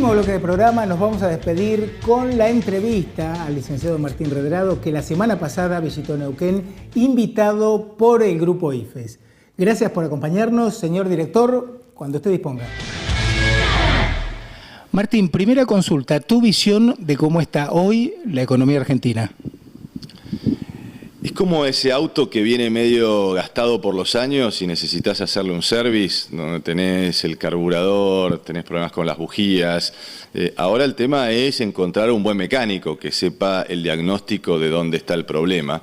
último bloque de programa nos vamos a despedir con la entrevista al licenciado Martín Redrado, que la semana pasada visitó Neuquén, invitado por el Grupo IFES. Gracias por acompañarnos, señor director, cuando usted disponga. Martín, primera consulta, tu visión de cómo está hoy la economía argentina. Es como ese auto que viene medio gastado por los años y necesitas hacerle un service, donde tenés el carburador, tenés problemas con las bujías. Ahora el tema es encontrar un buen mecánico que sepa el diagnóstico de dónde está el problema.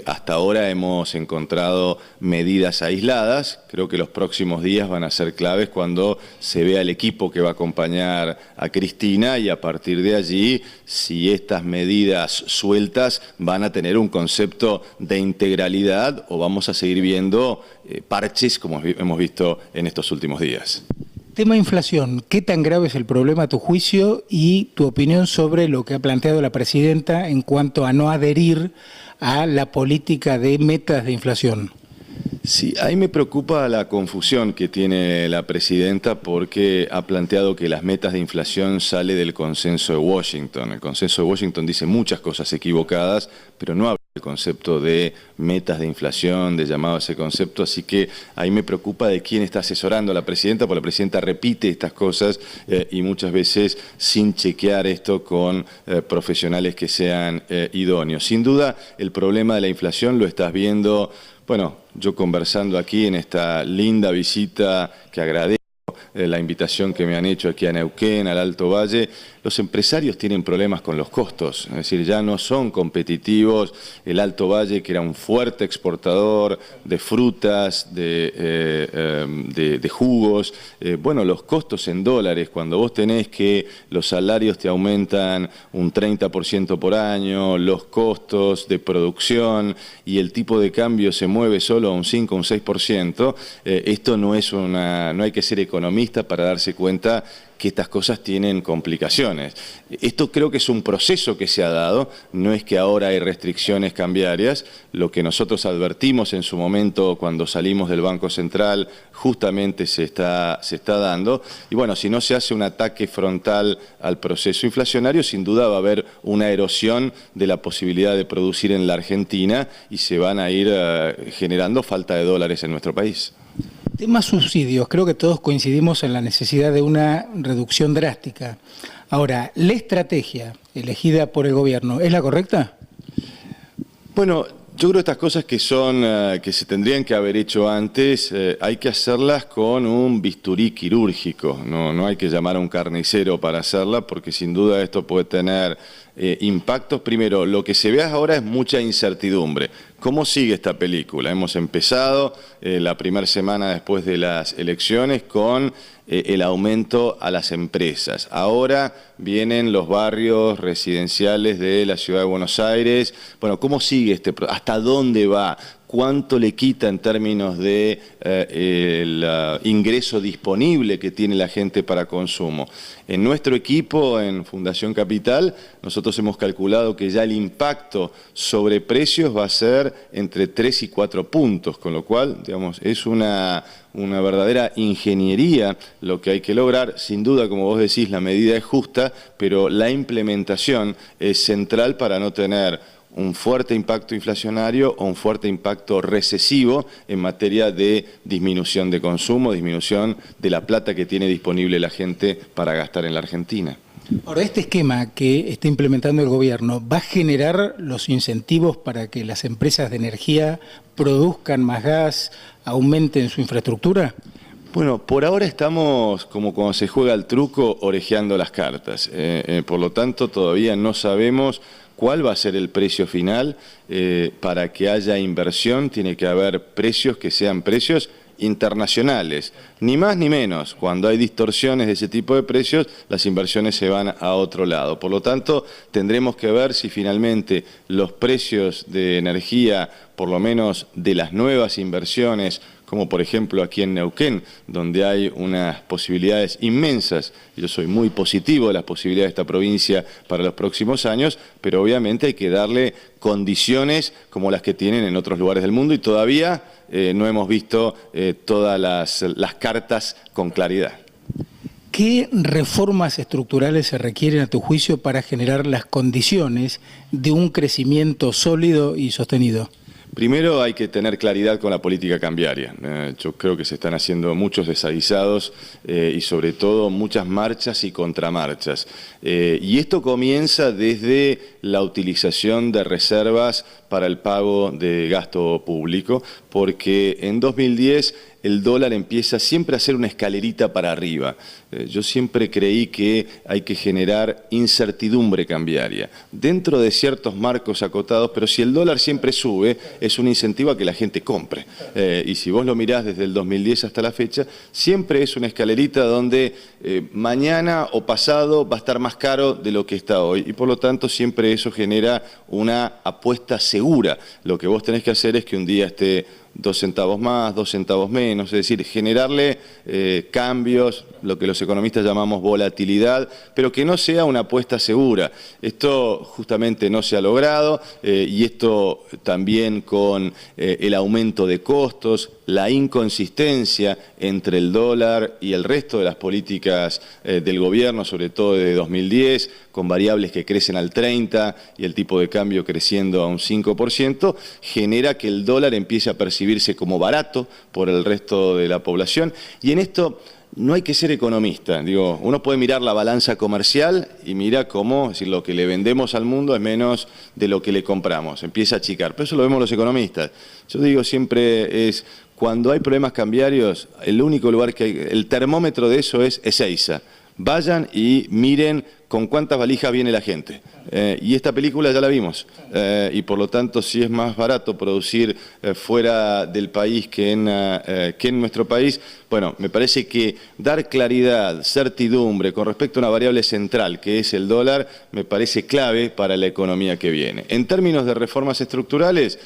Hasta ahora hemos encontrado medidas aisladas. Creo que los próximos días van a ser claves cuando se vea el equipo que va a acompañar a Cristina y a partir de allí, si estas medidas sueltas van a tener un concepto de integralidad o vamos a seguir viendo parches como hemos visto en estos últimos días. Tema inflación, ¿qué tan grave es el problema a tu juicio y tu opinión sobre lo que ha planteado la presidenta en cuanto a no adherir a la política de metas de inflación? Sí, ahí me preocupa la confusión que tiene la presidenta porque ha planteado que las metas de inflación sale del consenso de Washington. El consenso de Washington dice muchas cosas equivocadas, pero no habla del concepto de metas de inflación, de llamado a ese concepto, así que ahí me preocupa de quién está asesorando a la presidenta, porque la presidenta repite estas cosas y muchas veces sin chequear esto con profesionales que sean idóneos. Sin duda, el problema de la inflación lo estás viendo. Bueno, yo conversando aquí en esta linda visita que agradezco, la invitación que me han hecho aquí a Neuquén, al Alto Valle, los empresarios tienen problemas con los costos, es decir, ya no son competitivos. El Alto Valle, que era un fuerte exportador de frutas, de jugos, bueno, los costos en dólares, cuando vos tenés que los salarios te aumentan un 30% por año, los costos de producción y el tipo de cambio se mueve solo a un 5 o un 6%, esto no hay que ser economista para darse cuenta que estas cosas tienen complicaciones. Esto creo que es un proceso que se ha dado, no es que ahora hay restricciones cambiarias. Lo que nosotros advertimos en su momento cuando salimos del Banco Central justamente se está dando. Y bueno, si no se hace un ataque frontal al proceso inflacionario, sin duda va a haber una erosión de la posibilidad de producir en la Argentina y se van a ir generando falta de dólares en nuestro país. Tema subsidios, creo que todos coincidimos en la necesidad de una reducción drástica. Ahora, ¿la estrategia elegida por el gobierno es la correcta? Bueno, yo creo que estas cosas que se tendrían que haber hecho antes, hay que hacerlas con un bisturí quirúrgico, no hay que llamar a un carnicero para hacerla, porque sin duda esto puede tener impactos. Primero, lo que se ve ahora es mucha incertidumbre. ¿Cómo sigue esta película? Hemos empezado la primera semana después de las elecciones con el aumento a las empresas. Ahora vienen los barrios residenciales de la ciudad de Buenos Aires. Bueno, ¿cómo sigue este proceso? ¿Hasta dónde va? ¿Cuánto le quita en términos de el ingreso disponible que tiene la gente para consumo? En nuestro equipo, en Fundación Capital, nosotros hemos calculado que ya el impacto sobre precios va a ser entre 3 y 4 puntos, con lo cual, digamos, es una verdadera ingeniería lo que hay que lograr. Sin duda, como vos decís, la medida es justa, pero la implementación es central para no tener un fuerte impacto inflacionario o un fuerte impacto recesivo en materia de disminución de consumo, disminución de la plata que tiene disponible la gente para gastar en la Argentina. Ahora, este esquema que está implementando el gobierno, ¿va a generar los incentivos para que las empresas de energía produzcan más gas, aumenten su infraestructura? Bueno, por ahora estamos, como cuando se juega al truco, orejeando las cartas. Por lo tanto, todavía no sabemos cuál va a ser el precio final. Para que haya inversión tiene que haber precios que sean precios internacionales, ni más ni menos. Cuando hay distorsiones de ese tipo de precios, las inversiones se van a otro lado. Por lo tanto, tendremos que ver si finalmente los precios de energía, por lo menos de las nuevas inversiones, como por ejemplo aquí en Neuquén, donde hay unas posibilidades inmensas. Yo soy muy positivo de las posibilidades de esta provincia para los próximos años, pero obviamente hay que darle condiciones como las que tienen en otros lugares del mundo y todavía no hemos visto todas las cartas con claridad. ¿Qué reformas estructurales se requieren a tu juicio para generar las condiciones de un crecimiento sólido y sostenido? Primero hay que tener claridad con la política cambiaria. Yo creo que se están haciendo muchos desaguisados y sobre todo muchas marchas y contramarchas. Y esto comienza desde la utilización de reservas para el pago de gasto público, porque en 2010 el dólar empieza siempre a ser una escalerita para arriba. Yo siempre creí que hay que generar incertidumbre cambiaria, dentro de ciertos marcos acotados, pero si el dólar siempre sube, es un incentivo a que la gente compre. Y si vos lo mirás desde el 2010 hasta la fecha, siempre es una escalerita donde mañana o pasado va a estar más caro de lo que está hoy, y por lo tanto siempre eso genera una apuesta segura. Lo que vos tenés que hacer es que un día esté 2 centavos más, 2 centavos menos, es decir, generarle cambios, lo que los economistas llamamos volatilidad, pero que no sea una apuesta segura. Esto justamente no se ha logrado, y esto también con el aumento de costos, la inconsistencia entre el dólar y el resto de las políticas del gobierno, sobre todo desde 2010, con variables que crecen al 30% y el tipo de cambio creciendo a un 5%, genera que el dólar empiece a percibirse como barato por el resto de la población. Y en esto no hay que ser economista. Digo, uno puede mirar la balanza comercial y mira cómo si lo que le vendemos al mundo es menos de lo que le compramos. Empieza a achicar. Pero eso lo vemos los economistas. Yo digo siempre es, cuando hay problemas cambiarios, el único lugar que hay, el termómetro de eso es Ezeiza. Vayan y miren con cuántas valijas viene la gente. Y esta película ya la vimos. Y por lo tanto, si es más barato producir fuera del país que en nuestro país, bueno, me parece que dar claridad, certidumbre con respecto a una variable central, que es el dólar, me parece clave para la economía que viene. En términos de reformas estructurales,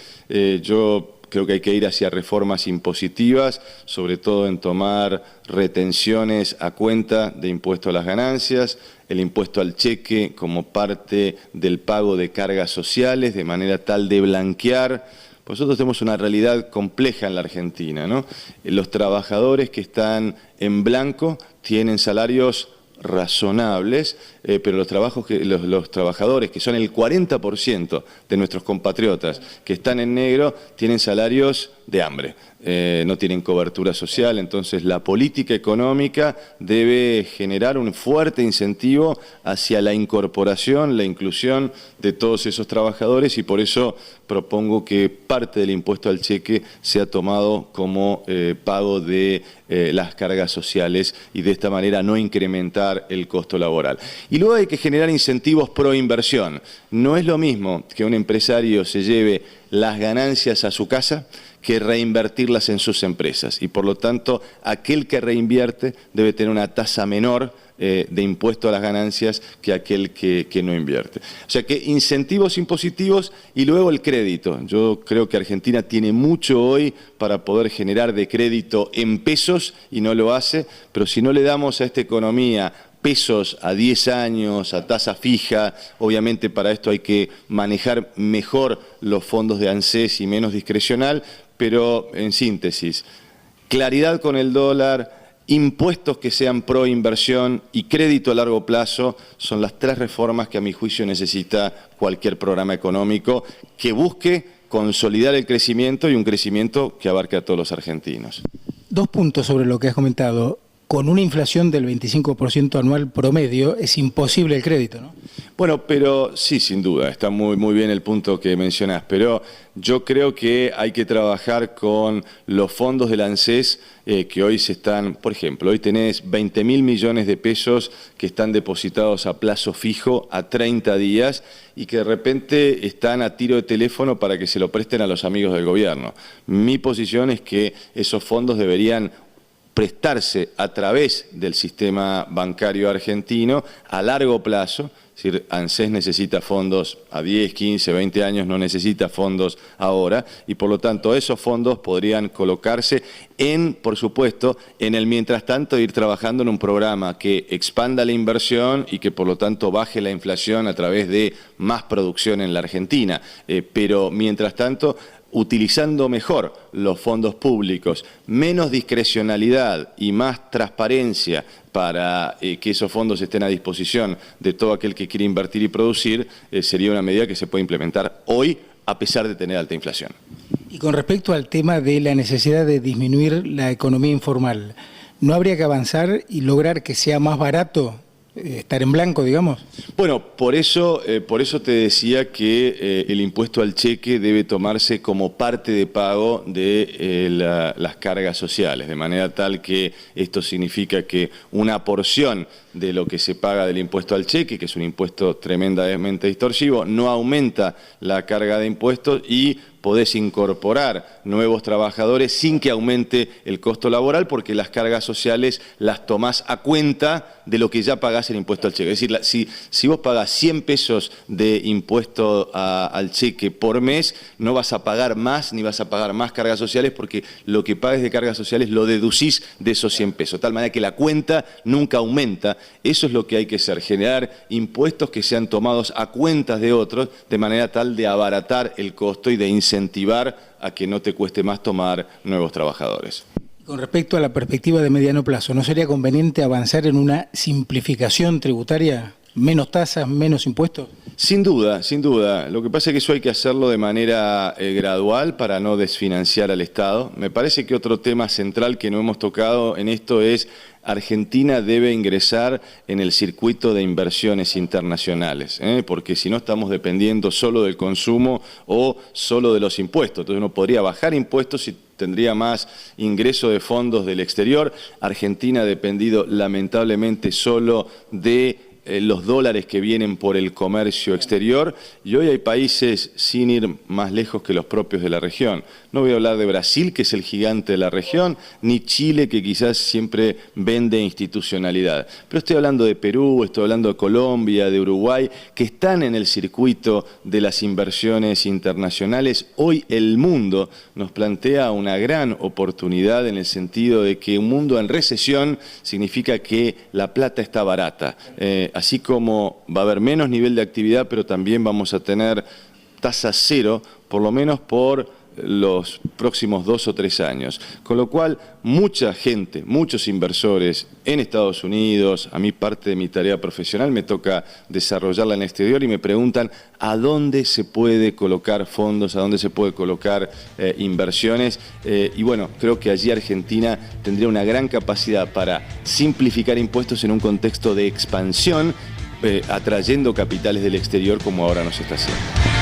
yo creo que hay que ir hacia reformas impositivas, sobre todo en tomar retenciones a cuenta de impuesto a las ganancias, el impuesto al cheque como parte del pago de cargas sociales, de manera tal de blanquear. Nosotros tenemos una realidad compleja en la Argentina, ¿no? Los trabajadores que están en blanco tienen salarios razonables, pero los trabajadores, que son el 40% de nuestros compatriotas que están en negro, tienen salarios de hambre, no tienen cobertura social. Entonces la política económica debe generar un fuerte incentivo hacia la incorporación, la inclusión de todos esos trabajadores, y por eso propongo que parte del impuesto al cheque sea tomado como pago de las cargas sociales, y de esta manera no incrementar el costo laboral. Y luego hay que generar incentivos pro inversión. No es lo mismo que un empresario se lleve las ganancias a su casa que reinvertirlas en sus empresas, y por lo tanto aquel que reinvierte debe tener una tasa menor de impuesto a las ganancias que aquel que no invierte. O sea que incentivos impositivos y luego el crédito. Yo creo que Argentina tiene mucho hoy para poder generar de crédito en pesos y no lo hace, pero si no le damos a esta economía pesos a 10 años, a tasa fija, obviamente para esto hay que manejar mejor los fondos de ANSES y menos discrecional, pero en síntesis, claridad con el dólar, impuestos que sean pro inversión y crédito a largo plazo son las 3 reformas que a mi juicio necesita cualquier programa económico que busque consolidar el crecimiento y un crecimiento que abarque a todos los argentinos. 2 puntos sobre lo que has comentado. Con una inflación del 25% anual promedio es imposible el crédito, ¿no? Bueno, pero sí, sin duda, está muy bien el punto que mencionás, pero yo creo que hay que trabajar con los fondos del ANSES que hoy se están, por ejemplo, hoy tenés 20.000 millones de pesos que están depositados a plazo fijo a 30 días y que de repente están a tiro de teléfono para que se lo presten a los amigos del gobierno. Mi posición es que esos fondos deberían prestarse a través del sistema bancario argentino a largo plazo. Es decir, ANSES necesita fondos a 10, 15, 20 años, no necesita fondos ahora, y por lo tanto esos fondos podrían colocarse por supuesto, en el mientras tanto ir trabajando en un programa que expanda la inversión y que por lo tanto baje la inflación a través de más producción en la Argentina. Pero mientras tanto utilizando mejor los fondos públicos, menos discrecionalidad y más transparencia para que esos fondos estén a disposición de todo aquel que quiere invertir y producir, sería una medida que se puede implementar hoy a pesar de tener alta inflación. Y con respecto al tema de la necesidad de disminuir la economía informal, ¿no habría que avanzar y lograr que sea más barato estar en blanco, digamos? Bueno, por eso te decía que el impuesto al cheque debe tomarse como parte de pago de las cargas sociales, de manera tal que esto significa que una porción de lo que se paga del impuesto al cheque, que es un impuesto tremendamente distorsivo, no aumenta la carga de impuestos y podés incorporar nuevos trabajadores sin que aumente el costo laboral, porque las cargas sociales las tomás a cuenta de lo que ya pagás el impuesto al cheque. Es decir, si vos pagás 100 pesos de impuesto al cheque por mes, no vas a pagar más ni vas a pagar más cargas sociales, porque lo que pagues de cargas sociales lo deducís de esos 100 pesos, de tal manera que la cuenta nunca aumenta. Eso es lo que hay que hacer, generar impuestos que sean tomados a cuentas de otros, de manera tal de abaratar el costo y de incentivar a que no te cueste más tomar nuevos trabajadores. Con respecto a la perspectiva de mediano plazo, ¿no sería conveniente avanzar en una simplificación tributaria? ¿Menos tasas, menos impuestos? Sin duda, sin duda. Lo que pasa es que eso hay que hacerlo de manera gradual para no desfinanciar al Estado. Me parece que otro tema central que no hemos tocado en esto es Argentina debe ingresar en el circuito de inversiones internacionales, porque si no estamos dependiendo solo del consumo o solo de los impuestos. Entonces uno podría bajar impuestos y tendría más ingreso de fondos del exterior. Argentina ha dependido lamentablemente solo de los dólares que vienen por el comercio exterior, y hoy hay países, sin ir más lejos que los propios de la región. No voy a hablar de Brasil, que es el gigante de la región, ni Chile, que quizás siempre vende institucionalidad. Pero estoy hablando de Perú, estoy hablando de Colombia, de Uruguay, que están en el circuito de las inversiones internacionales. Hoy el mundo nos plantea una gran oportunidad en el sentido de que un mundo en recesión significa que la plata está barata. Así como va a haber menos nivel de actividad, pero también vamos a tener tasa cero, por lo menos por los próximos 2 o 3 años. Con lo cual, mucha gente, muchos inversores en Estados Unidos, a mí parte de mi tarea profesional me toca desarrollarla en el exterior y me preguntan a dónde se puede colocar fondos, a dónde se puede colocar inversiones. Y bueno, creo que allí Argentina tendría una gran capacidad para simplificar impuestos en un contexto de expansión, atrayendo capitales del exterior como ahora nos está haciendo.